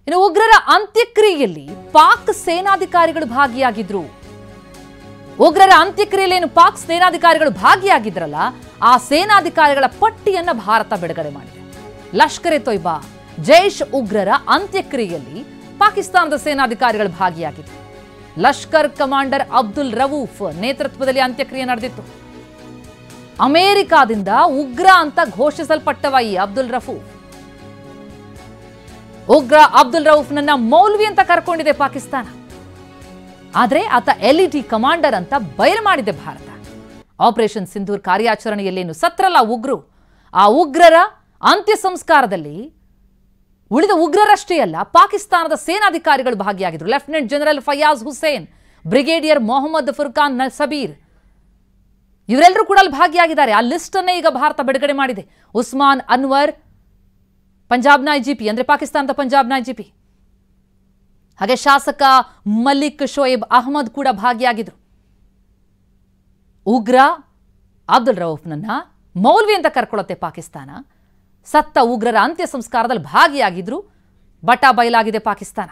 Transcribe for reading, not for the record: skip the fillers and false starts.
ಇನ್ನು ಉಗ್ರರ ಅಂತ್ಯಕ್ರಿಯೆಯಲ್ಲಿ ಪಾಕ್ ಸೇನಾಧಿಕಾರಿಗಳು ಭಾಗಿಯಾಗಿದ್ರು. ಉಗ್ರರ ಅಂತ್ಯಕ್ರಿಯೆಯಲ್ಲಿ ಪಾಕ್ ಸೇನಾಧಿಕಾರಿಗಳು ಭಾಗಿಯಾಗಿದ್ರಲ್ಲ, ಆ ಸೇನಾಧಿಕಾರಿಗಳ ಪಟ್ಟಿಯನ್ನ ಭಾರತ ಬಿಡುಗಡೆ ಮಾಡಿದೆ. ಲಷ್ಕರ್ ಎ ತೊಯ್ಬಾ ಜೈಷ್ ಉಗ್ರರ ಅಂತ್ಯಕ್ರಿಯೆಯಲ್ಲಿ ಪಾಕಿಸ್ತಾನದ ಸೇನಾಧಿಕಾರಿಗಳು ಭಾಗಿಯಾಗಿದ್ದರು. ಲಷ್ಕರ್ ಕಮಾಂಡರ್ ಅಬ್ದುಲ್ ರವೂಫ್ ನೇತೃತ್ವದಲ್ಲಿ ಅಂತ್ಯಕ್ರಿಯೆ ನಡೆದಿತ್ತು. ಅಮೆರಿಕಾದಿಂದ ಉಗ್ರ ಅಂತ ಘೋಷಿಸಲ್ಪಟ್ಟವ ಈ ಅಬ್ದುಲ್ ರಫೂಫ್. ಉಗ್ರ ಅಬ್ದುಲ್ ರವೂಫ್ನನ್ನ ಮೌಲ್ವಿ ಅಂತ ಕರ್ಕೊಂಡಿದೆ ಪಾಕಿಸ್ತಾನ. ಆದರೆ ಆತ LET ಕಮಾಂಡರ್ ಅಂತ ಬಯಲು ಮಾಡಿದೆ ಭಾರತ. ಆಪರೇಷನ್ ಸಿಂಧೂರ್ ಕಾರ್ಯಾಚರಣೆಯಲ್ಲೇನು ಸತ್ರಲ್ಲ ಉಗ್ರರು, ಆ ಉಗ್ರರ ಅಂತ್ಯ ಸಂಸ್ಕಾರದಲ್ಲಿ ಉಳಿದ ಉಗ್ರರಷ್ಟೇ ಅಲ್ಲ, ಪಾಕಿಸ್ತಾನದ ಸೇನಾಧಿಕಾರಿಗಳು ಭಾಗಿಯಾಗಿದ್ದರು. Lieutenant general Fayaz Hussain, brigadier Mohammad Furqan Sabir, ಇವರೆಲ್ಲರೂ ಕೂಡ ಅಲ್ಲಿ ಭಾಗಿಯಾಗಿದ್ದಾರೆ. ಆ ಲಿಸ್ಟ್ ಅನ್ನೇ ಈಗ ಭಾರತ ಬಿಡುಗಡೆ ಮಾಡಿದೆ. ಉಸ್ಮಾನ್ ಅನ್ವರ್, ಪಂಜಾಬ್ನ IGP ಅಂದ್ರೆ ಪಾಕಿಸ್ತಾನದ ಪಂಜಾಬ್ನ IGP, ಹಾಗೆ ಶಾಸಕ ಮಲಿಕ್ ಶೋಯಬ್ ಅಹಮದ್ ಕೂಡ ಭಾಗಿಯಾಗಿದ್ರು. ಉಗ್ರ ಅಬ್ದುಲ್ ರವೂಫ್ನನ್ನ ಮೌಲ್ವಿ ಅಂತ ಕರ್ಕೊಳ್ಳುತ್ತೆ ಪಾಕಿಸ್ತಾನ. ಸತ್ತ ಉಗ್ರರ ಅಂತ್ಯ ಸಂಸ್ಕಾರದಲ್ಲಿ ಭಾಗಿಯಾಗಿದ್ರು. ಬಟಾ ಬಯಲಾಗಿದೆ ಪಾಕಿಸ್ತಾನ.